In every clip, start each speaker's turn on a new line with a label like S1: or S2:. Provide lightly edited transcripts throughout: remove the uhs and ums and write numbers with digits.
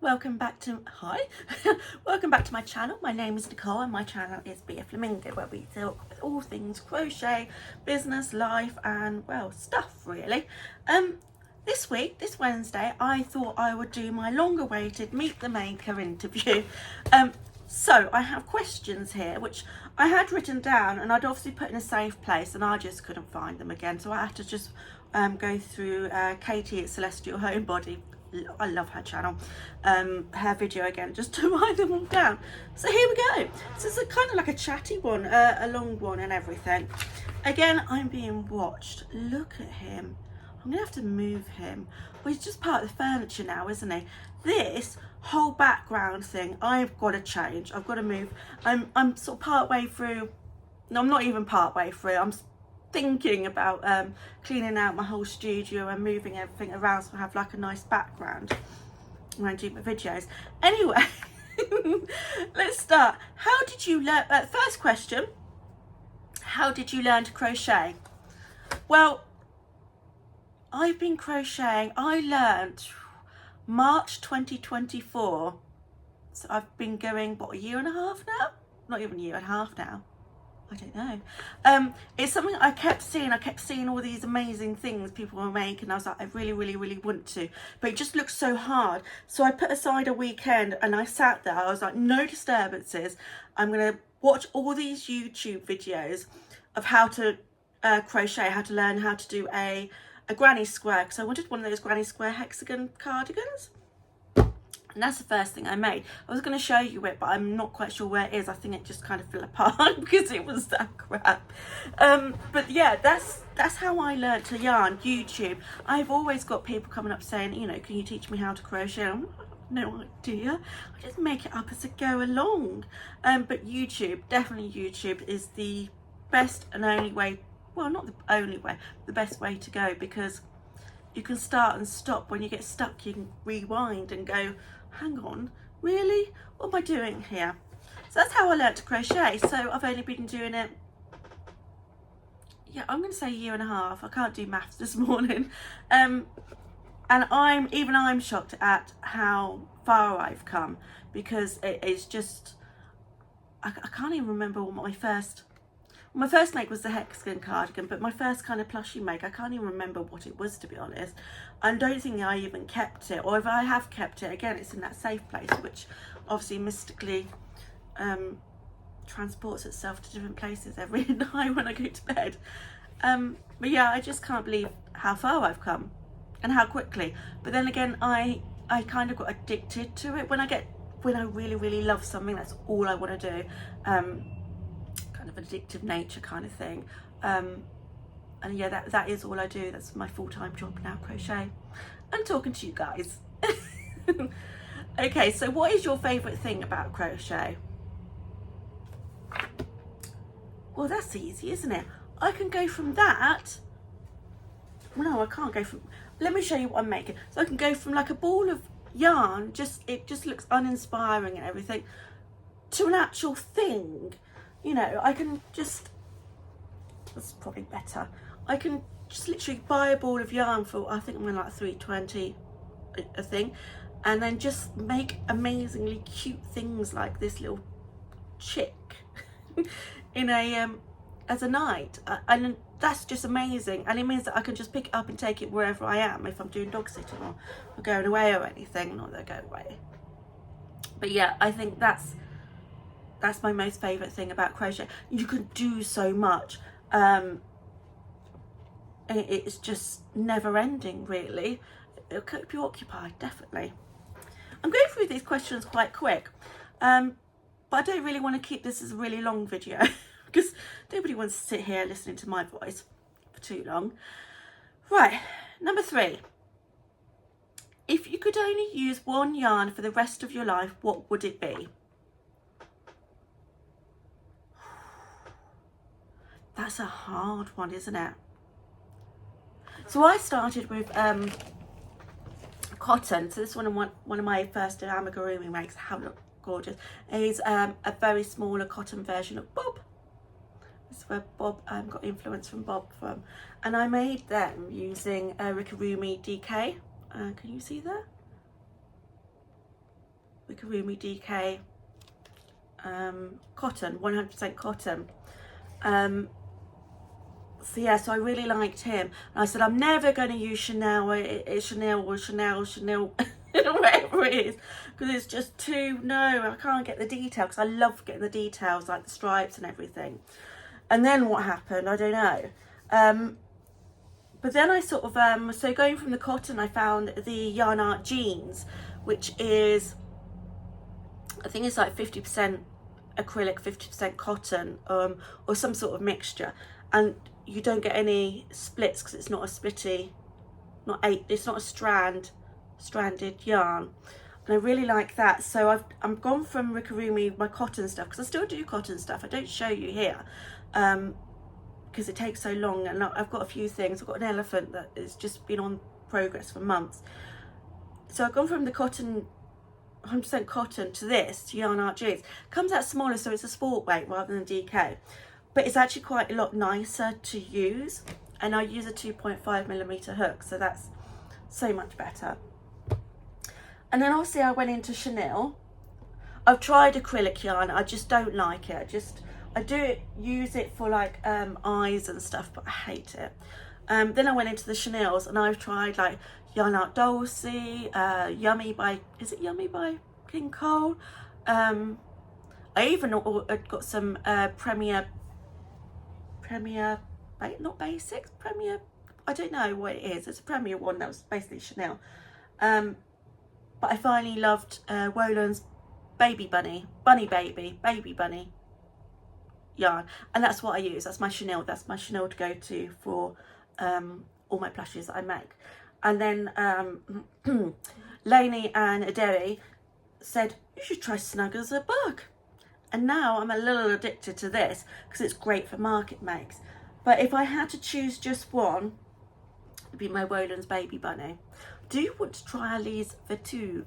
S1: welcome back to welcome back to my channel. My name is Nicole and my channel is Meetthemaker, where we talk all things crochet, business, life and well, stuff really. This Wednesday, I thought I would do my long awaited Meetthemaker interview. So I have questions here which I had written down and I'd obviously put in a safe place and I just couldn't find them again, so I had to just go through Katie at Celestial Homebody. I love her channel, her video again, just to write them all down. So here we go. So it's a kind of like a chatty one, a long one and everything. Again, I'm being watched. Look at him. I'm gonna have to move him. Well, he's just part of the furniture now, isn't he? This whole background thing, I've got to change. I've got to move. I'm sort of part way through. No, I'm not even part way through. I'm thinking about cleaning out my whole studio and moving everything around so I have like a nice background when I do my videos. Anyway, let's start. How did you learn? First question, how did you learn to crochet? Well, I've been crocheting. I learned March 2024. So I've been going, what, a year and a half now? Not even a year and a half now. I don't know. It's something I kept seeing. I kept seeing all these amazing things people were making. I was like, I really want to, but it just looked so hard. So I put aside a weekend and I sat there. I was like, no disturbances. I'm gonna watch all these YouTube videos of how to crochet, how to learn how to do a granny square, because I wanted one of those granny square hexagon cardigans. And that's the first thing I made. I was going to show you it, but I'm not quite sure where it is. I think it just kind of fell apart because it was that crap. But yeah, that's how I learned to yarn, YouTube. I've always got people coming up saying, you know, can you teach me how to crochet? I'm like, no idea. I just make it up as I go along. But YouTube, definitely YouTube is the best and only way. Well, not the only way, the best way to go, because you can start and stop. When you get stuck, you can rewind and go, hang on, really? What am I doing here? So that's how I learnt to crochet. So I've only been doing it, yeah, I'm going to say a year and a half. I can't do maths this morning. And I'm shocked at how far I've come, because it's just, I can't even remember what my first make was the hexagon cardigan, but my first kind of plushie make, I can't even remember what it was, to be honest. I don't think I even kept it, or if I have kept it, again, it's in that safe place, which obviously mystically transports itself to different places every night when I go to bed. But yeah, I just can't believe how far I've come and how quickly. But then again, I kind of got addicted to it. When I really love something, that's all I want to do. Kind of addictive nature kind of thing, and yeah, that is all I do. That's my full-time job now, crochet and talking to you guys. Okay, so what is your favorite thing about crochet? Well, that's easy, isn't it? I can go from that, well, no, I can't go from, let me show you what I'm making. So I can go from like a ball of yarn, it just looks uninspiring and everything, to an actual thing. You know, I can just, that's probably better. I can just literally buy a ball of yarn for, I think I'm going to like $3.20 a thing, and then just make amazingly cute things like this little chick in a, as a knight. And that's just amazing. And it means that I can just pick it up and take it wherever I am, if I'm doing dog sitting or going away or anything. Not that I go away. But yeah, I think that's my most favourite thing about crochet. You can do so much. It's just never ending, really. It'll keep you occupied, definitely. I'm going through these questions quite quick, but I don't really want to keep this as a really long video because nobody wants to sit here listening to my voice for too long. Right, number 3. If you could only use one yarn for the rest of your life, what would it be? That's a hard one, isn't it? So I started with cotton. So this one of my first amigurumi makes. How look gorgeous. Is a very smaller cotton version of Bob. This is where Bob got influence from Bob from, and I made them using Rikirumi DK. Can you see that? Wickeroomy DK cotton, 100% cotton. So yeah, so I really liked him. And I said, I'm never going to use Chanel, it's Chanel or Chanel, whatever it is, because it's just too, no, I can't get the detail, because I love getting the details, like the stripes and everything. And then what happened, I don't know. But then I sort of, so going from the cotton, I found the Yarn Art jeans, which is, I think it's like 50% acrylic, 50% cotton, or some sort of mixture. And you don't get any splits because it's not a splitty, it's not a stranded yarn. And I really like that. So I'm gone from Wickeroomy, my cotton stuff, because I still do cotton stuff. I don't show you here because it takes so long, and I've got a few things. I've got an elephant that has just been on progress for months. So I've gone from the cotton, 100% cotton, to this, to Yarn Art jeans. Comes out smaller, so it's a sport weight rather than DK. But it's actually quite a lot nicer to use. And I use a 2.5mm hook, so that's so much better. And then obviously I went into Chanel. I've tried acrylic yarn, I just don't like it. I do use it for like eyes and stuff, but I hate it. Then I went into the Chanels, and I've tried like Yarn Art Dulcie, Yummy by King Cole. I even got some Premier, not Basics, Premier, I don't know what it is. It's a Premier one that was basically Chanel. But I finally loved Wolan's Baby Bunny yarn, and that's what I use. That's my Chanel to go to for all my plushes that I make. And then Lainey and Aderi said, you should try Snug as a Bug. And now I'm a little addicted to this because it's great for market makes. But if I had to choose just one, it'd be my Wolan's Baby Bunny. Do you want to try Ali's Vertu?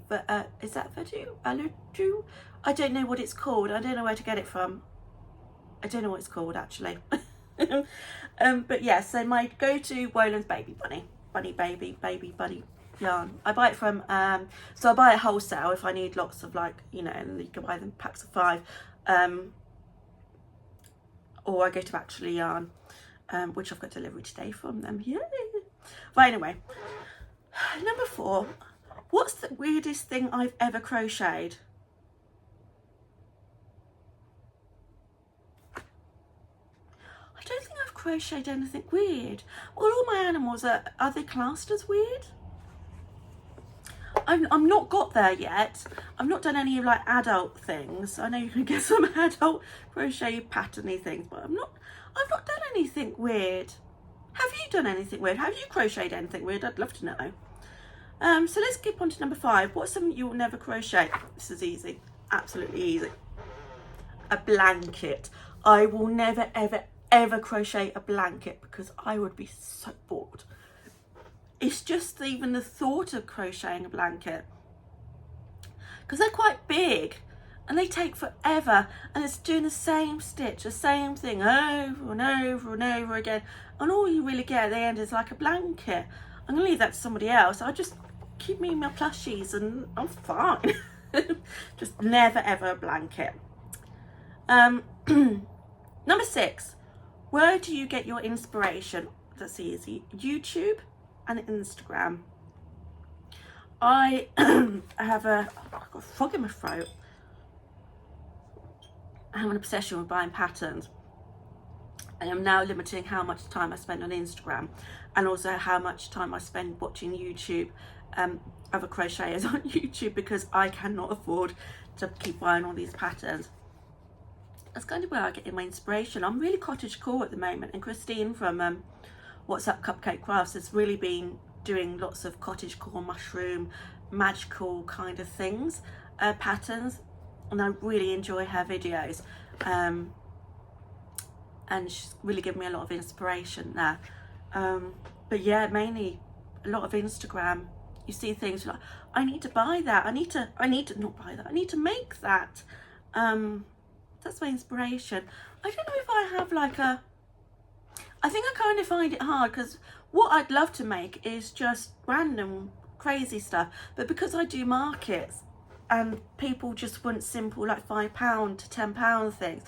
S1: Is that Vertu? Alutu? I don't know what it's called. I don't know where to get it from. I don't know what it's called actually. But yeah, so my go-to Wolan's Baby Bunny yarn. I buy it from, so I buy it wholesale if I need lots of, like, you know, and you can buy them packs of 5. Or I go to Actually Yarn, which I've got delivery today from them. Yay! But anyway, number 4, what's the weirdest thing I've ever crocheted? I don't think I've crocheted anything weird. Well, all my animals are they classed as weird? I'm not got there yet. I've not done any like adult things. I know you can get some adult crochet patterny things, but I've not done anything weird. Have you done anything weird? Have you crocheted anything weird? I'd love to know. So let's skip on to number 5. What's something you will never crochet? This is easy, absolutely easy. A blanket. I will never ever crochet a blanket because I would be so bored. It's just even the thought of crocheting a blanket, because they're quite big and they take forever, and it's doing the same stitch, the same thing over and over and over again, and all you really get at the end is like a blanket. I'm gonna leave that to somebody else. I just keep me my plushies and I'm fine. Just never ever a blanket. Number 6, where do you get your inspiration? That's easy. YouTube and Instagram. I've got a frog in my throat. I have an obsession with buying patterns. I am now limiting how much time I spend on Instagram, and also how much time I spend watching YouTube, other crocheters on YouTube, because I cannot afford to keep buying all these patterns. That's kind of where I get my inspiration. I'm really cottagecore at the moment, and Christine from What's Up Cupcake Crafts has really been doing lots of cottagecore, mushroom, magical kind of things, patterns, and I really enjoy her videos, and she's really given me a lot of inspiration there. But yeah, mainly a lot of Instagram. You see things like, I need to buy that, I need to not buy that, I need to make that. That's my inspiration. I don't know if I have like I think I kind of find it hard, because what I'd love to make is just random crazy stuff, but because I do markets, and people just want simple like £5 to £10 things.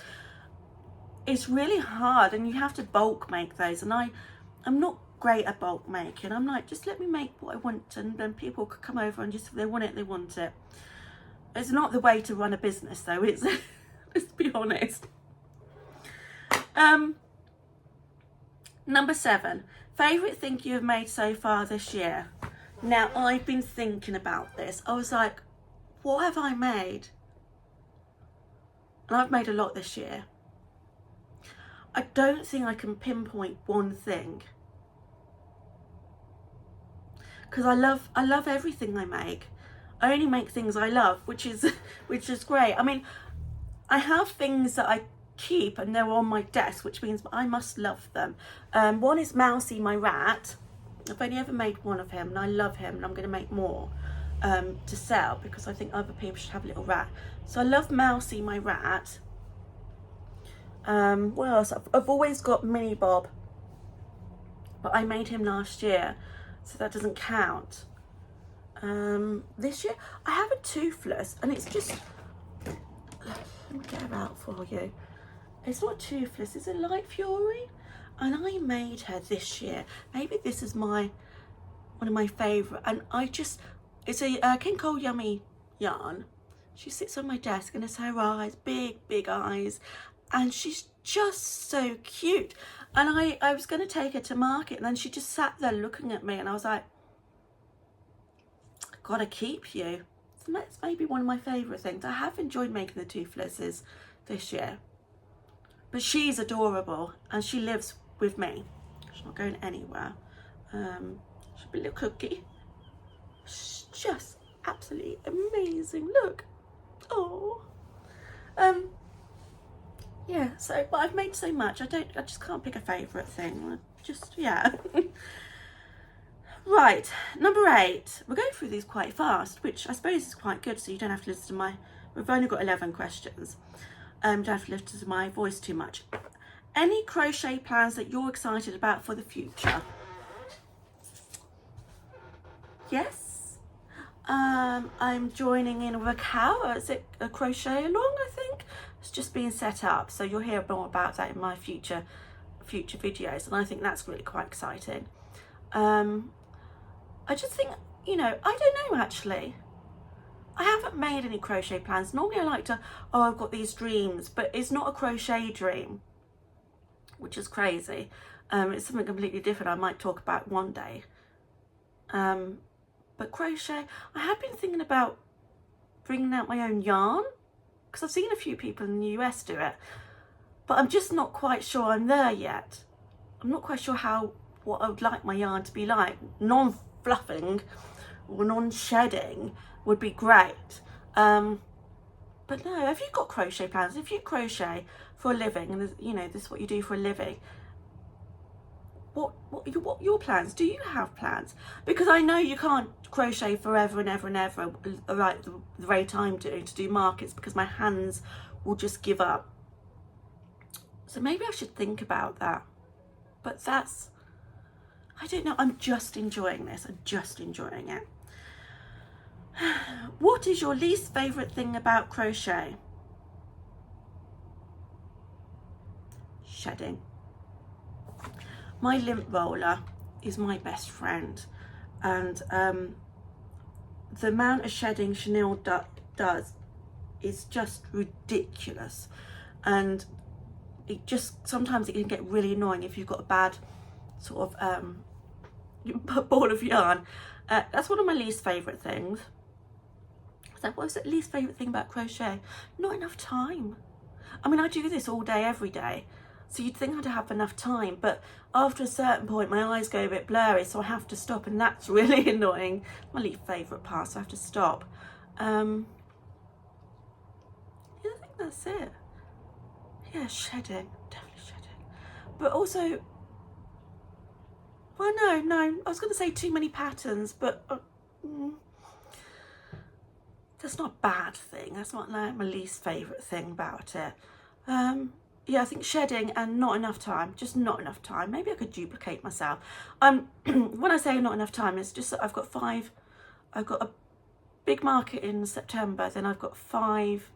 S1: It's really hard, and you have to bulk make those, and I'm not great at bulk making. I'm like, just let me make what I want, and then people could come over and just, if they want it, they want it. It's not the way to run a business though, is it? Let's be honest. Number 7, favourite thing you have made so far this year. Now, I've been thinking about this. I was like, what have I made? And I've made a lot this year. I don't think I can pinpoint one thing, because I love everything I make. I only make things I love, which is great. I mean, I have things that I keep and they're on my desk, which means I must love them. One is Mousy, my rat. I've only ever made one of him, and I love him, and I'm going to make more to sell, because I think other people should have a little rat. So I love Mousy, my rat. What else? I've always got Mini Bob, but I made him last year, so that doesn't count. This year I have a Toothless, and it's just, let me get her out for you. It's not Toothless, it's a Light Fury, and I made her this year. Maybe this is one of my favourite, and it's a King Cole Yummy yarn. She sits on my desk, and it's her eyes, big eyes, and she's just so cute. And I was going to take her to market, and then she just sat there looking at me, and I was like, I've got to keep you. So that's maybe one of my favourite things. I have enjoyed making the Toothlesses this year, but she's adorable, and she lives with me. She's not going anywhere. She'll be a little cookie. She's just absolutely amazing. Look. Oh. Yeah, so, but I've made so much, I just can't pick a favourite thing. Yeah. Right, number 8. We're going through these quite fast, which I suppose is quite good, so you don't have to listen to we've only got 11 questions. Don't have to listen to my voice too much. Any crochet plans that you're excited about for the future? Yes. I'm joining in with a cow. Is it a crochet along, I think? It's just being set up, so you'll hear more about that in my future videos, and I think that's really quite exciting. I just think, I don't know actually. I haven't made any crochet plans. Normally I like to, I've got these dreams, but it's not a crochet dream, which is crazy. It's something completely different I might talk about one day. But crochet, I have been thinking about bringing out my own yarn, because I've seen a few people in the US do it, but I'm just not quite sure I'm there yet. I'm not quite sure what I would like my yarn to be like. Non-fluffing or non-shedding would be great. But no, have you got crochet plans? If you crochet for a living, and this is what you do for a living, what are your plans? Do you have plans? Because I know you can't crochet forever and ever and ever, like the rate I'm doing to do markets, because my hands will just give up. So maybe I should think about that. But I don't know, I'm just enjoying this. I'm just enjoying it. What is your least favourite thing about crochet? Shedding. My lint roller is my best friend, and the amount of shedding Chanel does is just ridiculous, and sometimes it can get really annoying if you've got a bad sort of ball of yarn. That's one of my least favourite things. So what was the least favourite thing about crochet? Not enough time. I mean, I do this all day, every day, so you'd think I'd have enough time, but after a certain point my eyes go a bit blurry, so I have to stop, and that's really annoying. My least favourite part, so I have to stop. Yeah, I think that's it. Yeah, shedding, definitely shedding. But also, well, no, I was going to say too many patterns, but that's not a bad thing. That's not like my least favourite thing about it. Yeah, I think shedding and not enough time, just not enough time. Maybe I could duplicate myself. When I say not enough time, it's just that I've got a big market in September, then I've got 5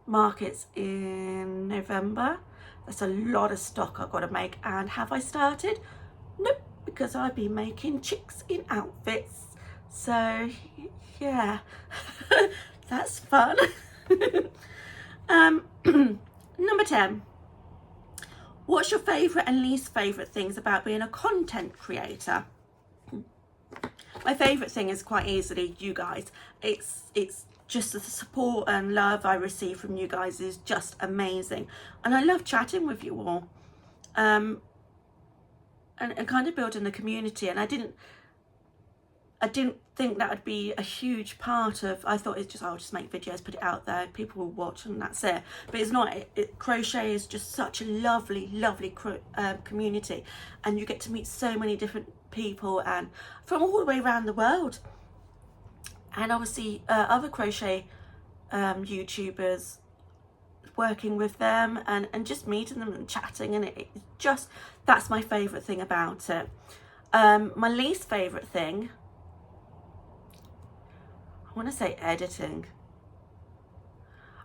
S1: markets in November. That's a lot of stock I've got to make. And have I started? Nope, because I've been making chicks in outfits. So yeah, that's fun. Number 10. What's your favourite and least favourite things about being a content creator? My favourite thing is quite easily you guys. It's just the support and love I receive from you guys is just amazing, and I love chatting with you all, and kind of building a community. And I didn't think that would be a huge part of. I thought it's just, I'll just make videos, put it out there, people will watch, and that's it. But it's not. Crochet is just such a lovely community, and you get to meet so many different people and from all the way around the world. And obviously other crochet YouTubers, working with them and just meeting them and chatting, and it's just, that's my favourite thing about it. My least favourite thing, I want to say editing.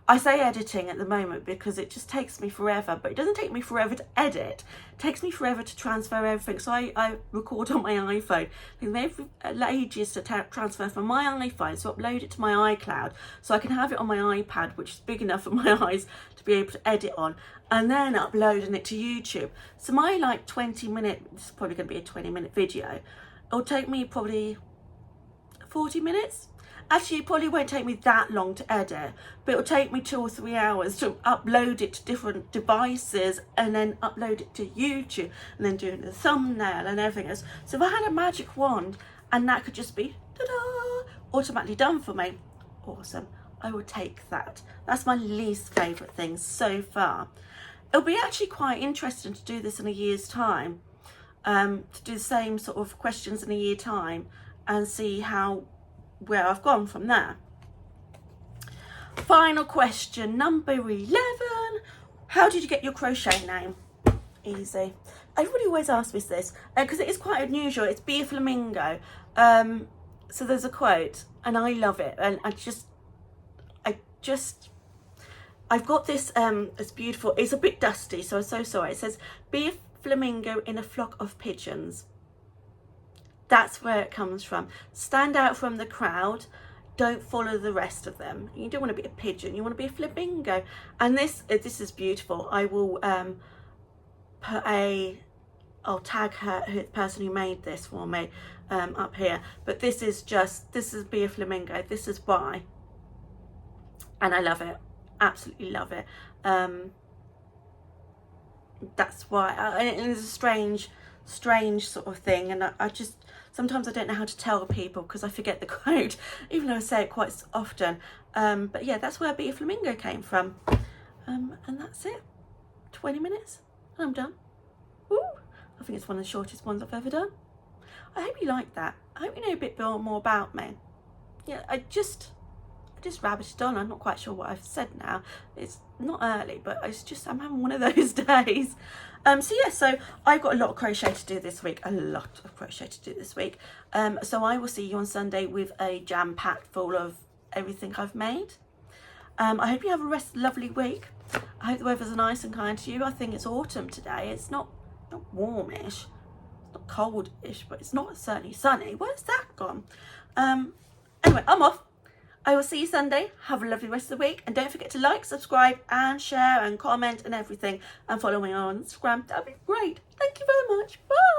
S1: I say editing at the moment because it just takes me forever, but it doesn't take me forever to edit. It takes me forever to transfer everything. So I record on my iPhone. It takes me ages to transfer from my iPhone, so upload it to my iCloud, so I can have it on my iPad, which is big enough for my eyes to be able to edit on, and then uploading it to YouTube. So my 20-minute, this is probably going to be a 20-minute video, it'll take me probably 40 minutes. Actually, it probably won't take me that long to edit, but it'll take me 2 or 3 hours to upload it to different devices and then upload it to YouTube and then doing the thumbnail and everything else. So if I had a magic wand and that could just be ta-da, automatically done for me, awesome, I would take that. That's my least favourite thing so far. It'll be actually quite interesting to do this in a year's time, to do the same sort of questions in a year's time and see where I've gone from there. Final question, number 11. How did you get your crochet name? Easy. Everybody always asks me this because it is quite unusual. It's Be a Flamingo. So there's a quote and I love it, and I've got this, it's beautiful. It's a bit dusty, so I'm so sorry. It says, be a flamingo in a flock of pigeons. That's where it comes from. Stand out from the crowd. Don't follow the rest of them. You don't want to be a pigeon. You want to be a flamingo. And this is beautiful. I will I'll tag the person who made this for me up here. But this is Be a Flamingo. This is why. And I love it. Absolutely love it. That's why. And it's a strange sort of thing, and I just sometimes I don't know how to tell people because I forget the quote, even though I say it quite often. But yeah, that's where Be a Flamingo came from. And that's it. 20 minutes and I'm done. Ooh, I think it's one of the shortest ones I've ever done. I hope you like that. I hope you know a bit more about me. Yeah, I just rabbited on. I'm not quite sure what I've said now. It's not early, but I'm having one of those days. So I've got a lot of crochet to do this week. So I will see you on Sunday with a jam packed full of everything I've made. I hope you have a lovely week. I hope the weather's nice and kind to you. I think it's autumn today. It's not warmish, it's not coldish, but it's not certainly sunny. Where's that gone? Anyway, I'm off. I will see you Sunday. Have a lovely rest of the week. And don't forget to like, subscribe and share and comment and everything. And follow me on Instagram. That'd be great. Thank you very much. Bye.